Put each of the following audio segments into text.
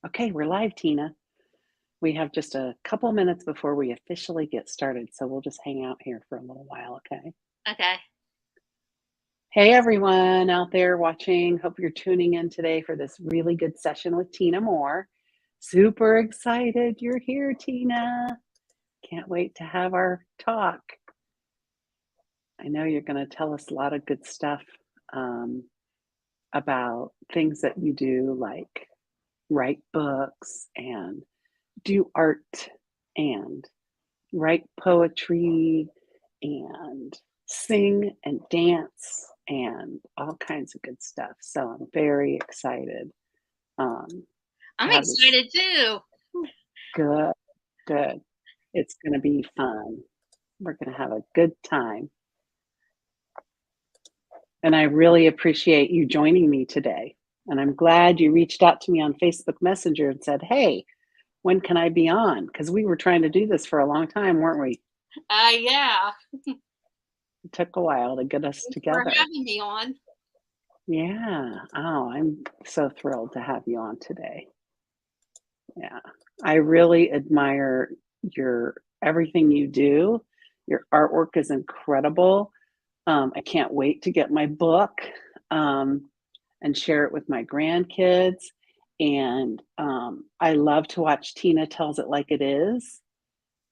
Okay, we're live, Tina. We have just a couple minutes before we officially get started, so we'll just hang out here for a little while, okay? Okay. Hey, everyone out there watching. Hope you're tuning in today for this really good session with Tina Moore. Super excited you're here, Tina. Can't wait to have our talk. I know you're going to tell us a lot of good stuff um, about things that you do, like write books and do art and write poetry and sing and dance and all kinds of good stuff. So I'm very excited to I'm have this. excited too. Good, good. It's going to be fun. We're going to have a good time. And I really appreciate you joining me today. And I'm glad you reached out to me on Facebook Messenger and said, hey, when can I be on? Because we were trying to do this for a long time, weren't we? Yeah. It took a while to get us Thanks for together. having me on. Yeah. Oh, I'm so thrilled to have you on today. Yeah. I really admire your everything you do. Your artwork is incredible. I can't wait to get my book um, and share it with my grandkids. And I love to watch Tina Tells It Like It Is.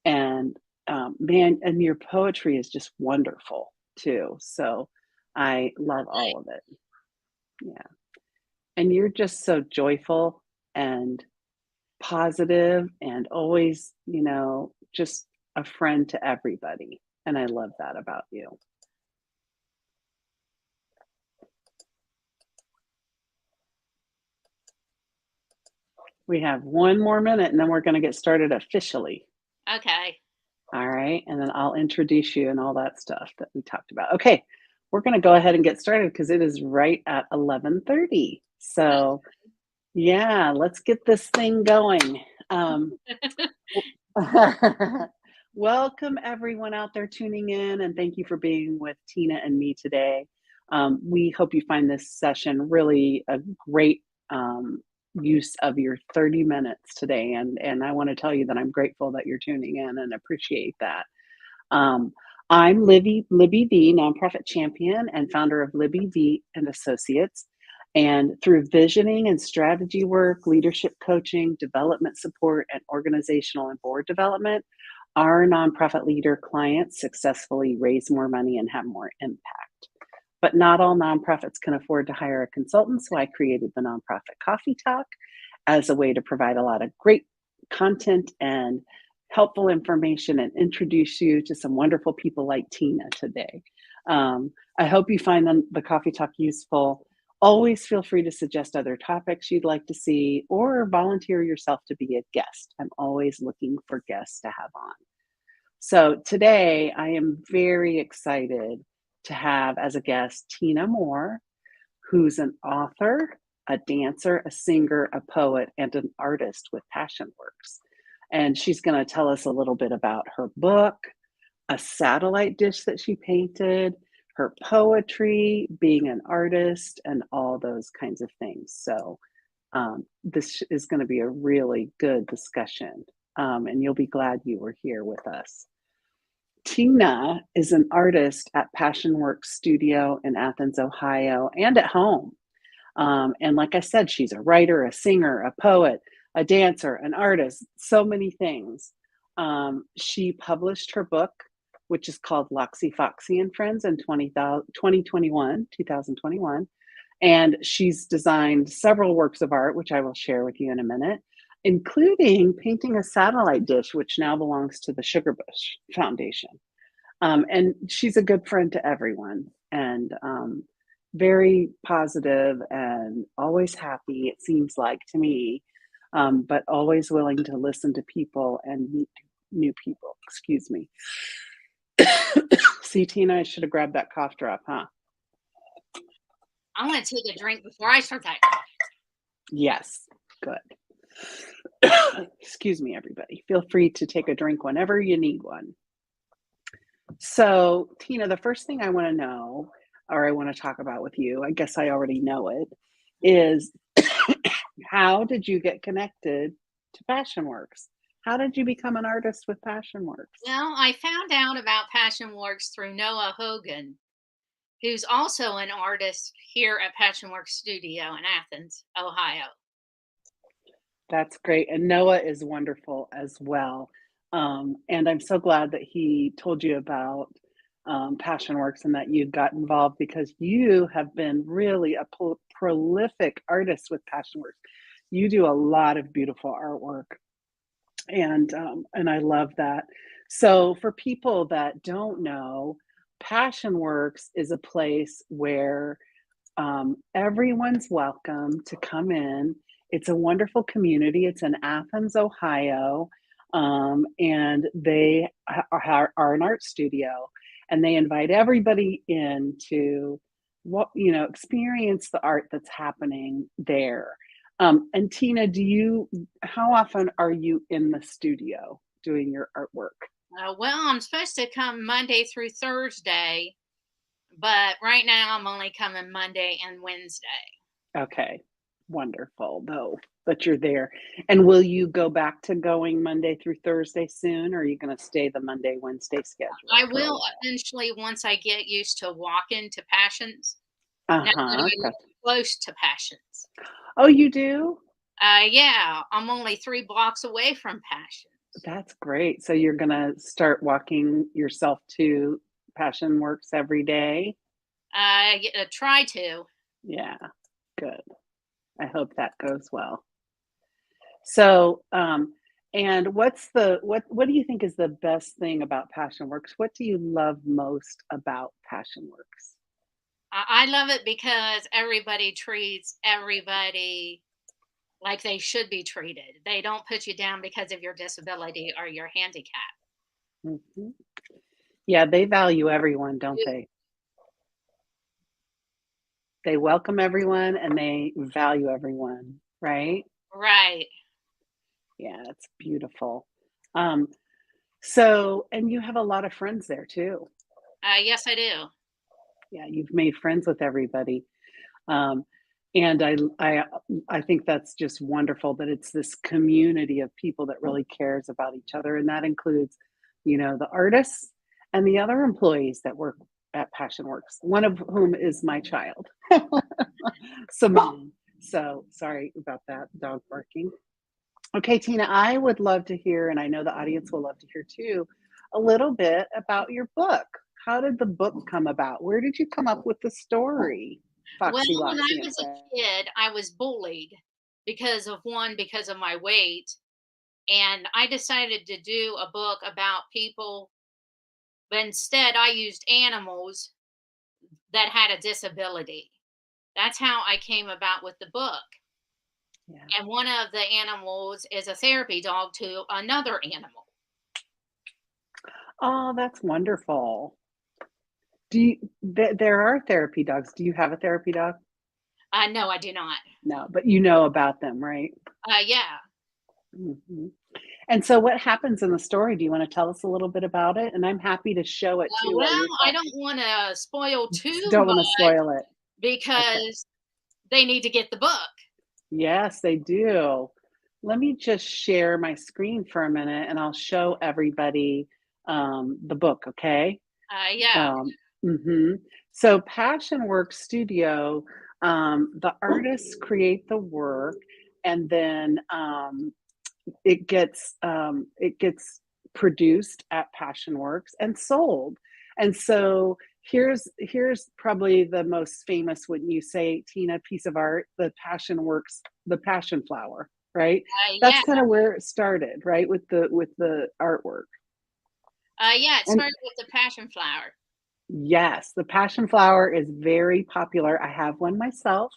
And man, and your poetry is just wonderful too. So I love all of it. Yeah. And you're just so joyful and positive and always, just a friend to everybody. And I love that about you. We have one more minute and then we're going to get started officially. Okay. All right. And then I'll introduce you and all that stuff that we talked about. Okay. We're going to go ahead and get started because it is right at 11:30. So, yeah, let's get this thing going. Welcome, everyone out there tuning in, and thank you for being with Tina and me today. We hope you find this session really a great use of your 30 minutes today. And I want to tell you that I'm grateful that you're tuning in and appreciate that. Um, I'm Libby V, nonprofit champion and founder of Libby V and Associates. And through visioning and strategy work, leadership coaching, development support, and organizational and board development, our nonprofit leader clients successfully raise more money and have more impact. But not all nonprofits can afford to hire a consultant, so I created the Nonprofit Coffee Talk as a way to provide a lot of great content and helpful information and introduce you to some wonderful people like Tina today. I hope you find the Coffee Talk useful. Always feel free to suggest other topics you'd like to see or volunteer yourself to be a guest. I'm always looking for guests to have on. So today I am very excited to have as a guest Tina Moore, who's an author, a dancer, a singer, a poet, and an artist with Passion Works. And she's going to tell us a little bit about her book, a satellite dish that she painted, her poetry, being an artist, and all those kinds of things. So, this is going to be a really good discussion, and you'll be glad you were here with us. Tina is an artist at Passion Works Studio in Athens, Ohio, and at home. And like I said, she's a writer, a singer, a poet, a dancer, an artist, so many things. She published her book, which is called Loxy Foxy and Friends in 2021. And she's designed several works of art, which I will share with you in a minute, including painting a satellite dish, which now belongs to the Sugar Bush Foundation. And she's a good friend to everyone and very positive and always happy, it seems like to me, but always willing to listen to people and meet new people. Excuse me. See, Tina, I should have grabbed that cough drop, huh? I'm going to take a drink before I start that. Yes, good. Excuse me, everybody. Feel free to take a drink whenever you need one. So, Tina, the first thing I want to know, or I want to talk about with you, I guess I already know it, is how did you get connected to PassionWorks? How did you become an artist with PassionWorks? Well, I found out about Passion Works through Noah Hogan, who's also an artist here at Passion Works Studio in Athens, Ohio. That's great, and Noah is wonderful as well, and I'm so glad that he told you about, PassionWorks and that you got involved because you have been really a prolific artist with PassionWorks. You do a lot of beautiful artwork, and I love that. So for people that don't know, PassionWorks is a place where everyone's welcome to come in. It's a wonderful community. It's in Athens, Ohio, and they are an art studio, and they invite everybody in to experience the art that's happening there. And Tina, how often are you in the studio doing your artwork? Well, I'm supposed to come Monday through Thursday, but right now I'm only coming Monday and Wednesday. Okay, wonderful, though, that you're there. And will you go back to going Monday through Thursday soon, or are you gonna stay the Monday, Wednesday schedule I for a will while? eventually once I get used to walking to Passions. Now that Uh-huh, I live close to Passions. oh, you do? Yeah, I'm only 3 blocks away from Passions. That's great. So you're gonna start walking yourself to Passion Works every day? Try to. Yeah, good. I hope that goes well. So, and what do you think is the best thing about Passion Works? What do you love most about Passion Works? I love it because everybody treats everybody like they should be treated. They don't put you down because of your disability or your handicap. Mhm. Yeah, they value everyone, don't they? They welcome everyone and they value everyone, right? Right. Yeah, it's beautiful. Um, so and you have a lot of friends there too. Yes, I do. Yeah, you've made friends with everybody. Um, and I think that's just wonderful that it's this community of people that really cares about each other, and that includes, the artists and the other employees that work at PassionWorks, one of whom is my child, Simone. So sorry about that dog barking. Okay, Tina, I would love to hear, and I know the audience will love to hear too, a little bit about your book. How did the book come about? Where did you come up with the story? Well, Foxy, when I Loxy, and was Friends. a kid, I was bullied because of my weight. And I decided to do a book about people, but instead I used animals that had a disability. That's how I came about with the book. Yeah. And one of the animals is a therapy dog to another animal. Oh, that's wonderful. There are therapy dogs. Do you have a therapy dog? No, I do not. No, but you know about them, right? Yeah. Mhm. And so what happens in the story? Do you wanna tell us a little bit about it? And I'm happy to show it too while Well, you're I talking. don't want to spoil too Don't wanna much spoil it. Okay. because they need to get the book. Yes, they do. Let me just share my screen for a minute, and I'll show everybody, the book, okay? Yeah. Um, mhm. So Passionworks Studio, the artists create the work, and then, it gets produced at Passionworks and sold. And so here's probably the most famous, wouldn't you say, Tina, piece of art, the Passionworks, the passion flower, right? That's Yeah. kind of where it started, right? With the artwork. Yeah. It And started with the passion flower. yes, the passion flower is very popular. I have one myself.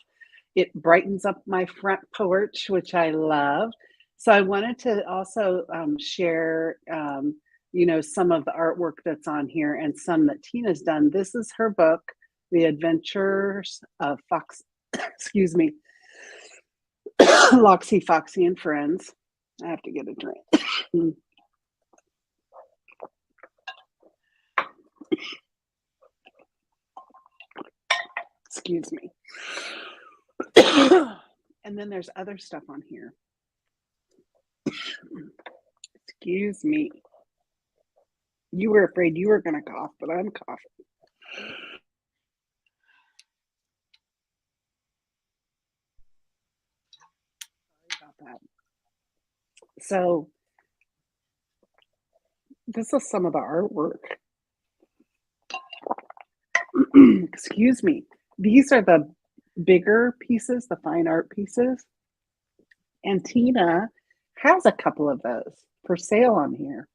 It brightens up my front porch, which I love. So I wanted to also share, some of the artwork that's on here and some that Tina's done. This is her book, The Adventures of Fox, excuse me, Loxy Foxy and Friends. I have to get a drink. Excuse me. And then there's other stuff on here. Excuse me. You were afraid you were going to cough, but I'm coughing. Sorry about that. So, this is some of the artwork. Excuse me. These are the bigger pieces, the fine art pieces. And Tina has a couple of those for sale on here.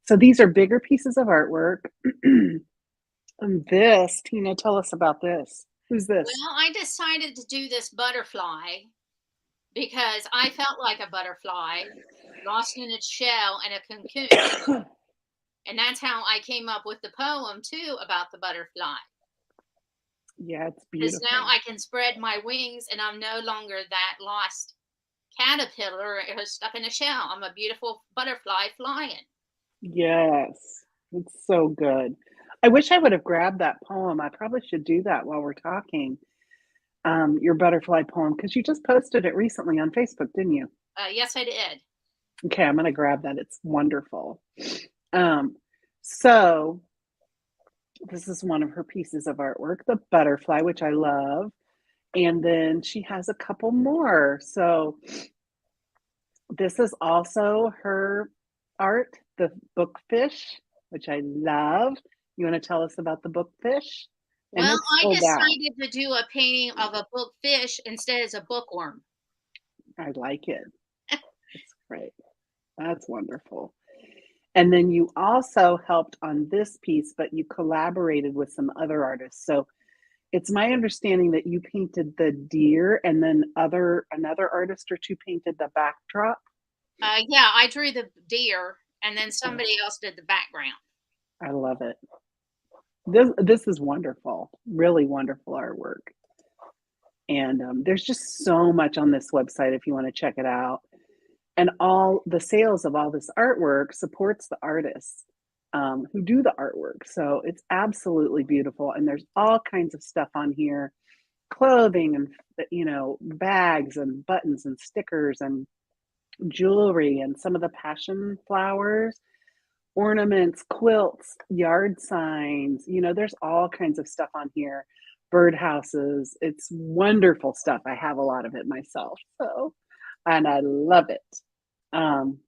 So these are bigger pieces of artwork. And this, Tina, tell us about this. Who's this? Well, I decided to do this butterfly because I felt like a butterfly lost in its shell in a cocoon. And that's how I came up with the poem too about the butterfly. Yeah, it's Because now beautiful. I can spread my wings and I'm no longer that lost caterpillar who's stuck in a shell. I'm a beautiful butterfly flying. Yes, it's so good. I wish I would have grabbed that poem. I probably should do that while we're talking. Your butterfly poem, because you just posted it recently on Facebook, didn't you? Yes, I did. Okay, I'm going to grab that. It's wonderful. Um, so this is one of her pieces of artwork, the butterfly, which I love. And then she has a couple more. So this is also her art, the bookfish, which I love. You want to tell us about the bookfish? And Well, it's I sold out. decided to do a painting of a book fish instead of a bookworm. I like it. It's great. That's wonderful. And then you also helped on this piece, but you collaborated with some other artists. So it's my understanding that you painted the deer and then another artist or two painted the backdrop. Yeah, I drew the deer and then somebody else did the background. I love it. This is wonderful, really wonderful artwork. And there's just so much on this website if you want to check it out. And all the sales of all this artwork supports the artists who do the artwork. So it's absolutely beautiful. And there's all kinds of stuff on here, clothing and bags and buttons and stickers and jewelry and some of the passion flowers, ornaments, quilts, yard signs. There's all kinds of stuff on here. Birdhouses. It's wonderful stuff. I have a lot of it myself. So, and I love it. Um,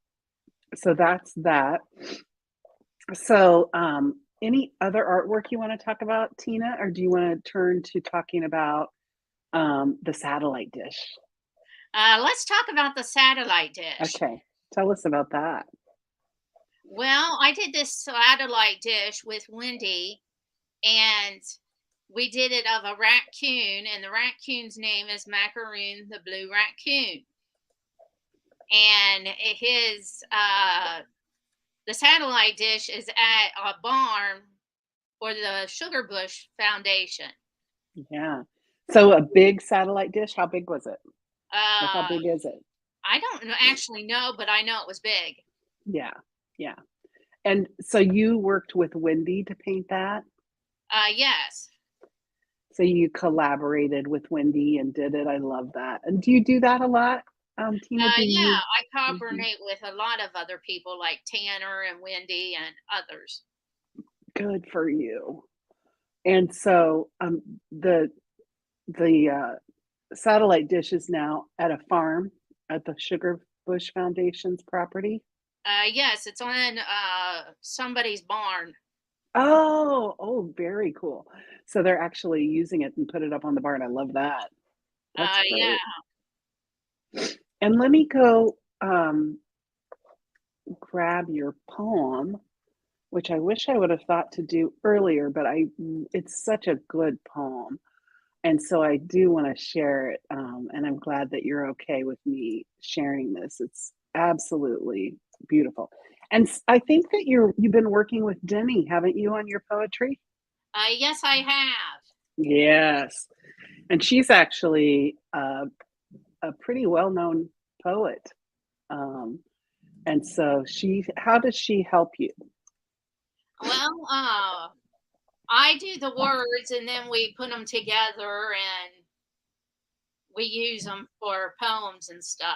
so that's that. So, any other artwork you want to talk about, Tina, or do you want to turn to talking about the satellite dish? Let's talk about the satellite dish. Okay, tell us about that. Well, I did this satellite dish with Wendy, and we did it of a raccoon, and the raccoon's name is Macaroon the Blue Raccoon. And the satellite dish is at a barn for the Sugar Bush Foundation. Yeah. So a big satellite dish. How big was it? Like how Uh, big is it? I don't actually know, but I know it was big. Yeah. Yeah. And so you worked with Wendy to paint that? Yes. So you collaborated with Wendy and did it. I love that. And do you do that a lot, Tina? Do Yeah, you? I Mhm. cooperate with a lot of other people like Tanner and Wendy and others. Good for you. And so the satellite dish is now at a farm at the Sugar Bush Foundation's property. Yes, it's on somebody's barn. Oh, very cool. So they're actually using it and put it up on the barn. I love that. That's Yeah. great. And let me go grab your poem, which I wish I would have thought to do earlier, but it's such a good poem. And so I do want to share it. And I'm glad that you're okay with me sharing this. It's absolutely beautiful. And I think that you've been working with Denny, haven't you, on your poetry? Yes, I have. Yes. And she's actually a pretty well-known poet. Um, and so how does she help you? Well, I do the words and then we put them together and we use them for poems and stuff.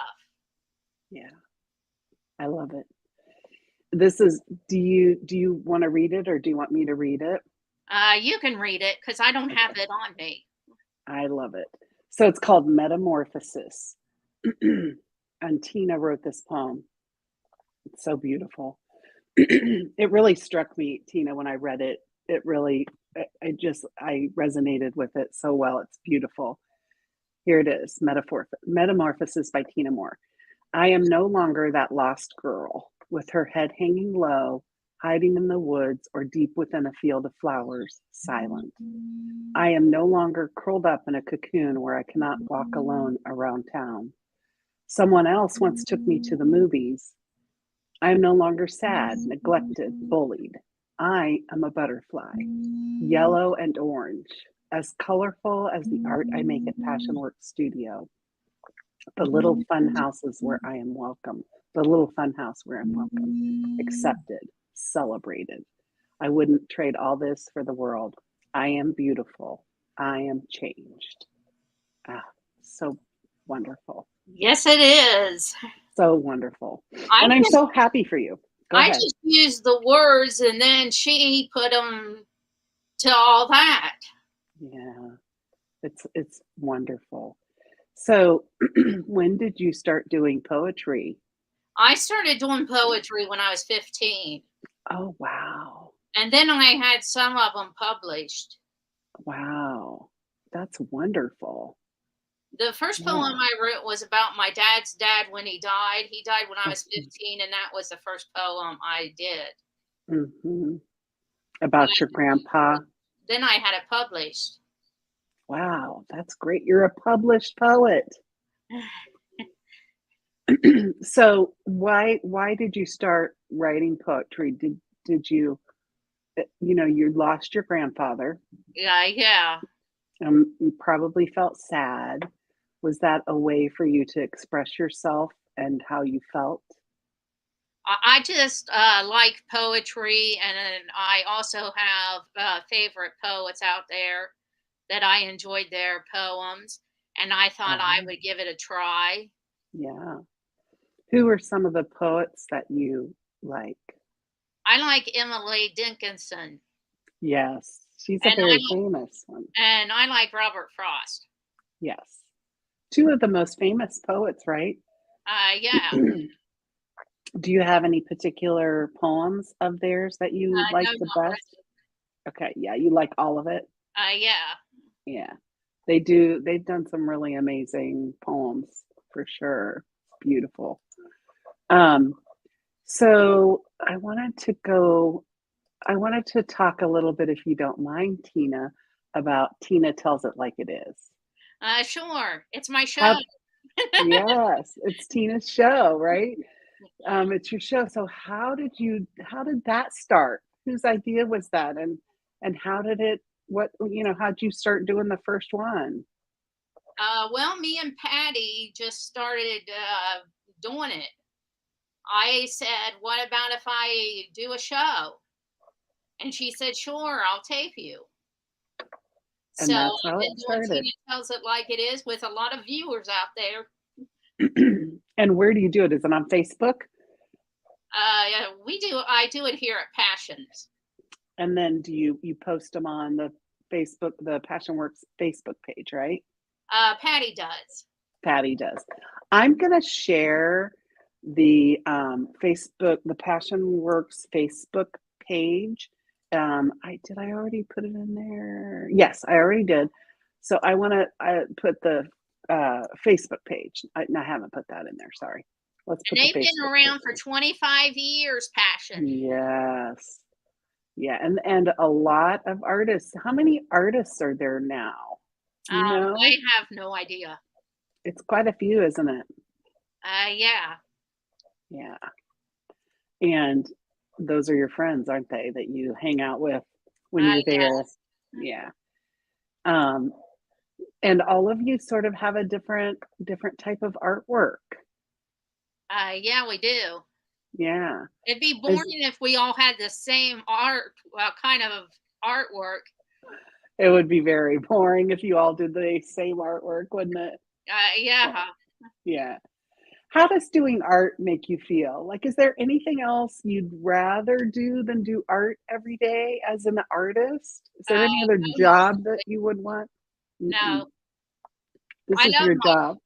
Yeah, I love it. This is do you want to read it or do you want me to read it? You can read it because I don't have Okay, it on me. I love it. So it's called Metamorphosis. And Tina wrote this poem. It's so beautiful. It really struck me, Tina, when I read it. It really, I resonated with it so well. It's beautiful. Here it is, Metamorphosis by Tina Moore. I am no longer that lost girl with her head hanging low, hiding in the woods or deep within a field of flowers, silent. I am no longer curled up in a cocoon where I cannot walk alone around town. Someone else once took me to the movies. I am no longer sad, neglected, bullied. I am a butterfly, yellow and orange, as colorful as the art I make at Passionworks Studio. The little fun houses where I am welcome, the little fun house where I'm welcome, accepted, celebrated. I wouldn't trade all this for the world. I am beautiful. I am changed. Ah, so wonderful. Yes, it is. So wonderful. I And I'm just so happy for you. Go I ahead. just used the words, and then she put them to all that. Yeah, it's wonderful. So, when did you start doing poetry? I started doing poetry when I was 15, Oh, wow. and then I had some of them published. Wow. That's wonderful. The first poem Yeah. I wrote was about my dad's dad when he died. He died when I Oh, was 15, and that was the first poem I did. mhm. And About your grandpa. then I had it published. Wow, that's great. You're a published poet. So why did you start writing poetry? Did you you lost your grandfather, Yeah, yeah. you probably felt sad. Was that a way for you to express yourself and how you felt? I just like poetry, and then I also have favorite poets out there that I enjoyed their poems, and I thought I Oh, would give it a try. yeah. Who are some of the poets that you like? I like Emily Dickinson, Yes, she's a and very famous one. I like Robert Frost. Yes. Two of the most famous poets, right? Yeah. Do you have any particular poems of theirs that you No, like the not best? Okay, yeah, you like all of it? yeah. Yeah. They do. They've done some really amazing poems for sure. Beautiful. Um, so I wanted to talk a little bit, if you don't mind, Tina, about Tina Tells It Like It Is. Sure. It's my show. How, yes, it's Tina's show, right? It's your show. So how did that start? Whose idea was that? And how did it, how'd you start doing the first one? Well, me and Patty just started doing it. I said, "What about if I do a show?" And she said, "Sure, I'll tape you." So And that's I've how been it doing started. Tina Tells It Like It Is with a lot of viewers out there. And where do you do it? Is it on Facebook? Yeah, I do it here at Passions. And then do you post them on the Facebook, the Passionworks Facebook page, right? Patty does. Patty does. I'm gonna share the the Passionworks Facebook page. I already put it in there? Yes, I already did. So I want to put the Facebook page. I haven't put that in there. Sorry. Let's And put the they've been Facebook page around for in. 25 years, Passion. Yes. Yeah, and a lot of artists. How many artists are there now? Do you know? I have no idea. It's quite a few, isn't it? Yeah. Yeah. And those are your friends, aren't they, that you hang out with when you're there? Yes. Yeah. Um, and all of you sort of have a different type of artwork. Yeah, we do. Yeah. It'd be Is boring if we all had the same kind of artwork. it would be very boring if you all did the same artwork, wouldn't it? Well, Yeah. yeah. How does doing art make you feel? Like, is there anything else you'd rather do than do art every day as an artist? Is there any other No, not job that you would want? Mm-mm. no. This I is love your my job,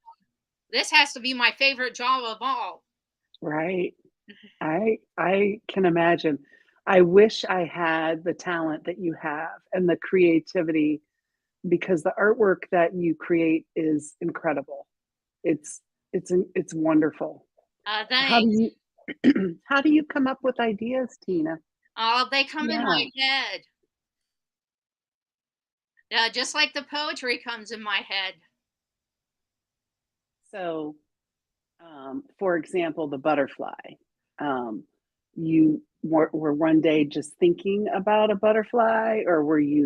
this has to be my favorite job of all. right? I can imagine. I wish I had the talent that you have and the creativity because the artwork that you create is incredible. It's it's wonderful. How do Thanks. you how do you come up with ideas, Tina? Oh, they come in Yeah. my head. Just like the poetry comes in my head. So, for example, the butterfly. You were one day just thinking about a butterfly, or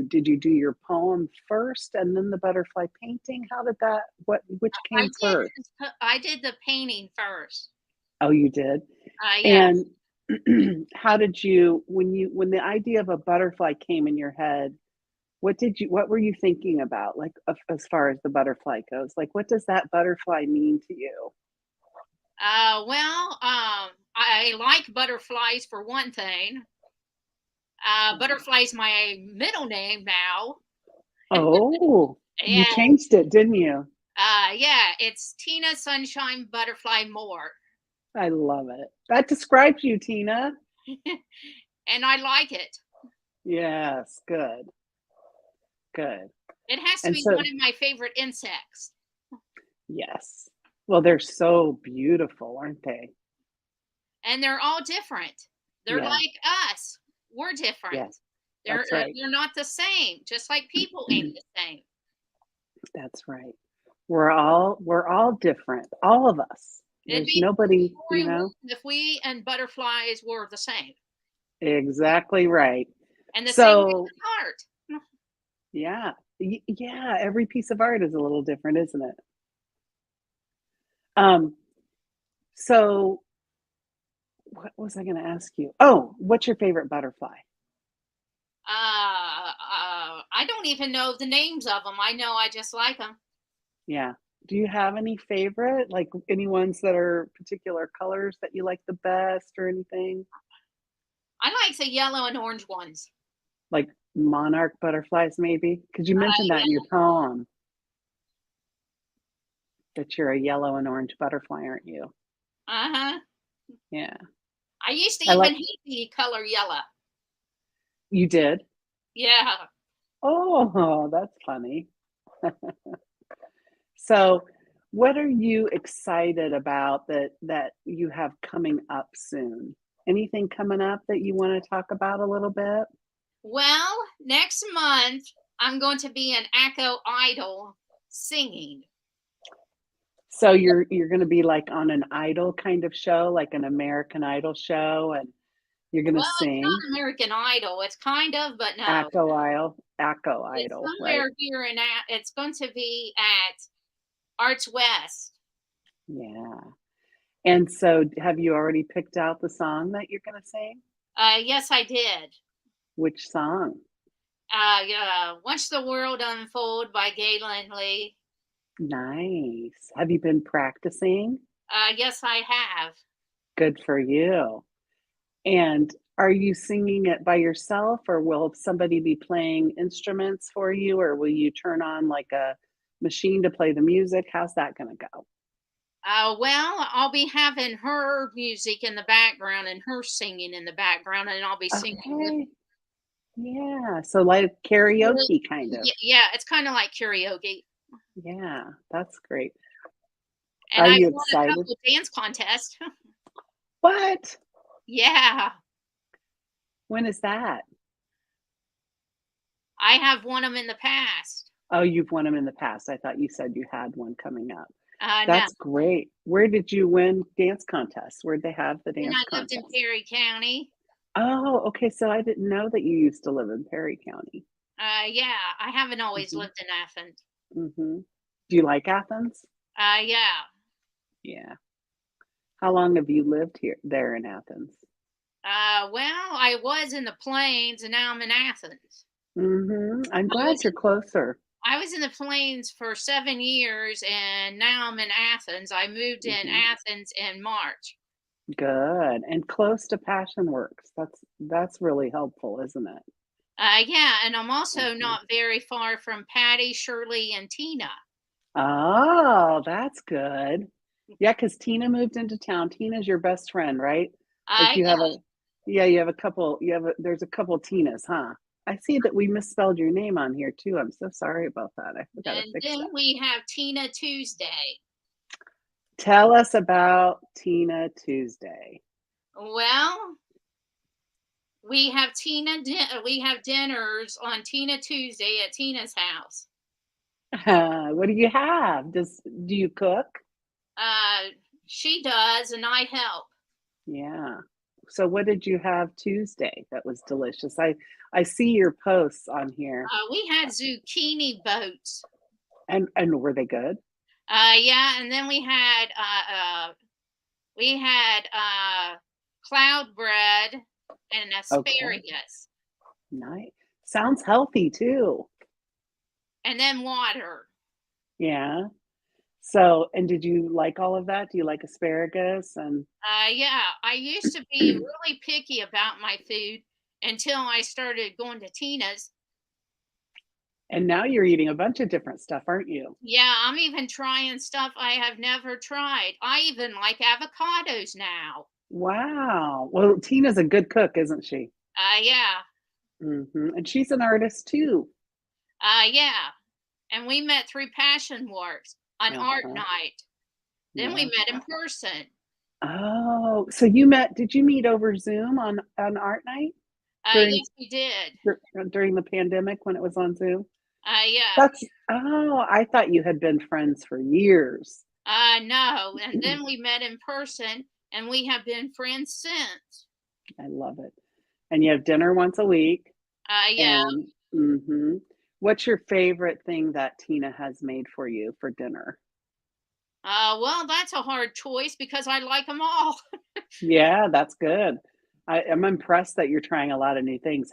did you do your poem first and then the butterfly painting? How did that, which I came did first? I did the painting first. Oh, you did? Yes. And how did when the idea of a butterfly came in your head, what were you thinking about? Like, as far as the butterfly goes, like, what does that butterfly mean to you? I like butterflies for one thing. Butterfly's my middle name now. Oh, you And changed it, didn't you? yeah, it's Tina Sunshine Butterfly Moore. I love it. That describes you, Tina. And I like it. Yes, good, good. It has to And be one so, of my favorite insects. yes. Well, they're so beautiful, aren't they? And they're all different. They're Yeah, like us. We're yeah, different. that's right. They're not the same, just like people ain't the same. That's right. We're all different, all of us. It'd There's be nobody, boring world if we and butterflies were the same. exactly right. And the same with So, the heart. yeah, yeah, every piece of art is a little different, isn't it? Um, so what was I going to ask you? Oh, what's your favorite butterfly? I don't even know the names of them. I know I just like them. Yeah. Do you have any favorite, like any ones that are particular colors that you like the best or anything? I like the yellow and orange ones. Like monarch butterflies, maybe? Because you mentioned that in your poem that you're a yellow and orange butterfly, aren't you? Uh-huh. Yeah. I used to I like, even hate the color yellow. you did? Yeah. Oh, that's funny. So, what are you excited about that you have coming up soon? Anything coming up that you want to talk about a little bit? Well, next month I'm going to be an Echo Idol singing. So you're going to be like on an idol kind of show, like an American Idol show, and you're going to Well, it's sing not American Idol. It's kind of, but no. Echo It's Idol, right? somewhere here it's going to be at Arts West. Yeah. And so, have you already picked out the song that you're going to sing? Yes, I did. Which song? Yeah, Watch the World Unfold by Galen Lee. Nice. Have you been practicing? Yes, I have. Good for you. And are you singing it by yourself, or will somebody be playing instruments for you, or will you turn on like a machine to play the music? How's that going to go? Well, I'll be having her music in the background and her singing in the background, and I'll be singing with. Okay. Yeah. So like karaoke kind of. Yeah, it's kind of like karaoke. Yeah, that's great. And Are I've you won a excited? couple dance contests. What? Yeah, When is that? I have won them in the past. Oh, you've won them in the past. I thought you said you had one coming up. No, That's great. Where did you win dance contests? Where'd they have the when dance I lived in contest? Perry County. Oh, okay. So I didn't know that you used to live in Perry County. Yeah, I haven't always Mhm. lived in Athens. Mhm. Do you like Athens? Yeah. Yeah. How long have you lived here there in Athens? Well, I was in the plains and now I'm in Athens. Mhm. I'm I was glad you're closer. I was in the plains for 7 years, and now I'm in Athens. I moved in Mhm. Athens in March. Good, and close to Passion Works. That's really helpful, isn't it? Yeah, and I'm also Mhm. not very far from Patty, Shirley, and Tina. Oh, that's good. Yeah, because Tina moved into town. Tina's your best friend, right? Like you Yeah, have a yeah, you have a couple you have a there's a couple Tinas, huh? I see that we misspelled your name on here too. I'm so sorry about that. I gotta and fix then that. we have Tina Tuesday. Tell us about Tina Tuesday. Well, we have dinners on Tina Tuesday at Tina's house. What do you have? Do you cook? Uh, she does, and I help. Yeah. So what did you have Tuesday that was delicious? I see your posts on here. We had zucchini boats. And were they good? Yeah, and then we had cloud bread and Okay. asparagus, Nice. Sounds healthy too. and then water. Yeah. So, and did you like all of that? Do you like asparagus and Yeah, I used to be really picky about my food until I started going to Tina's. and now you're eating a bunch of different stuff, aren't you? Yeah, I'm even trying stuff I have never tried. I even like avocados now. Wow. Well, Tina's a good cook, isn't she? Yeah, And she's an artist too. yeah. And we met through Passion Works on art Uh-huh. night. Then we Yeah. met in person. Oh, so did you meet over Zoom on art night during Yes, we did. during the pandemic when it was on Zoom? Yeah. That's oh, I thought you had been friends for years. No. And then we met in person, and we have been friends since. I love it. And you have dinner once a week. Yeah. And what's your favorite thing that Tina has made for you for dinner? Well, that's a hard choice because I like them all. Yeah, that's good. I'm impressed that you're trying a lot of new things.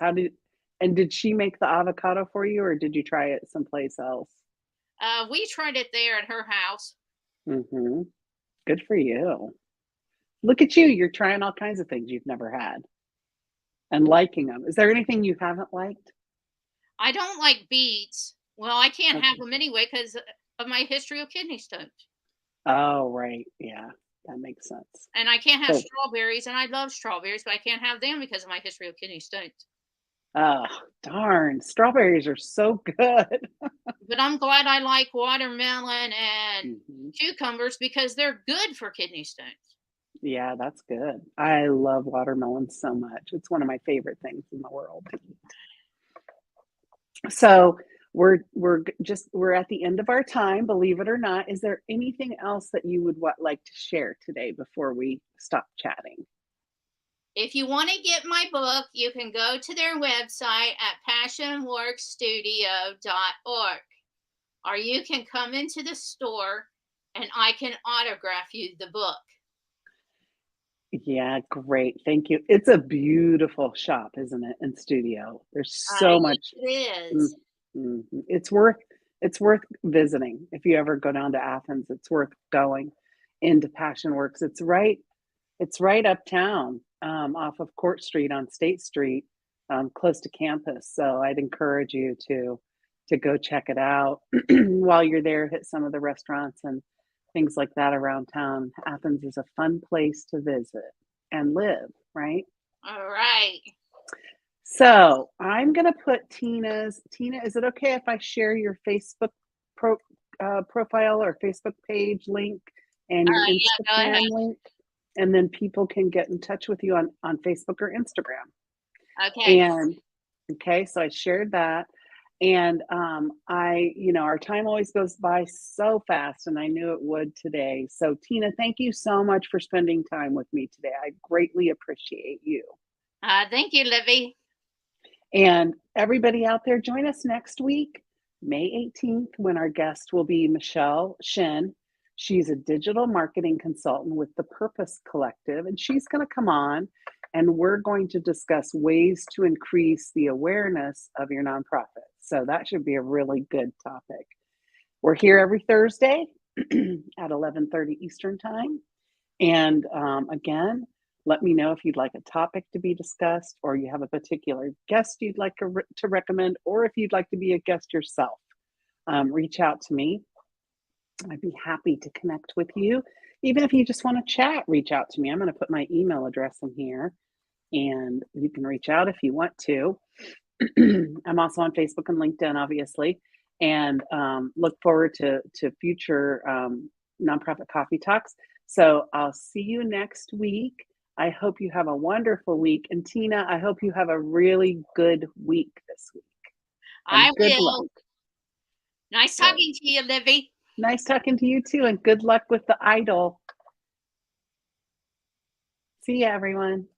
Did she make the avocado for you or did you try it someplace else? We tried it there at her house. Hmm. Good for you. Look at you. You're trying all kinds of things you've never had and liking them. Is there anything you haven't liked? I don't like beets. Well, I can't have Okay. them anyway because of my history of kidney stones. Oh, right. Yeah, that makes sense. And I can't have So, strawberries, and I love strawberries, but I can't have them because of my history of kidney stones. oh, darn. Strawberries are so good. But I'm glad I like watermelon and Mhm. cucumbers because they're good for kidney stones. Yeah, that's good. I love watermelon so much. It's one of my favorite things in the world to eat. So we're at the end of our time, believe it or not. Is there anything else that you would like to share today before we stop chatting? If you want to get my book, you can go to their website at passionworkstudio.org, or you can come into the store and I can autograph you the book. Yeah, great. Thank you. It's a beautiful shop, isn't it? And studio. There's so Yes, much. it Mm, is. mhm. It's worth visiting. If you ever go down to Athens, it's worth going into Passion Works. It's right uptown, off of Court Street on State Street, close to campus. So I'd encourage you to go check it out while you're there. Hit some of the restaurants and things like that around town. Athens is a fun place to visit and live, right? All right. So I'm gonna put Tina. Is it okay if I share your Facebook pro, profile or Facebook page link and your Yeah, go ahead. Instagram link, and then people can get in touch with you on Facebook or Instagram. Okay. And okay, so I shared that, and our time always goes by so fast, and I knew it would today. So Tina, thank you so much for spending time with me today. I greatly appreciate you. Thank you, Livy. And everybody out there, join us next week, May 18th, when our guest will be Michelle Shin. She's a digital marketing consultant with the Purpose Collective, and she's going to come on and we're going to discuss ways to increase the awareness of your nonprofit. So that should be a really good topic. We're here every Thursday at 11:30 Eastern Time. And again, let me know if you'd like a topic to be discussed, or you have a particular guest you'd like to recommend, or if you'd like to be a guest yourself. Reach out to me. I'd be happy to connect with you. Even if you just want to chat, reach out to me. I'm going to put my email address in here, and you can reach out if you want to. I'm also on Facebook and LinkedIn, obviously, and look forward to future nonprofit coffee talks. So I'll see you next week. I hope you have a wonderful week. And Tina, I hope you have a really good week this week. I And good luck. will. Nice Good. talking to you, Livy. Nice talking to you too. And good luck with the idol. See ya, everyone.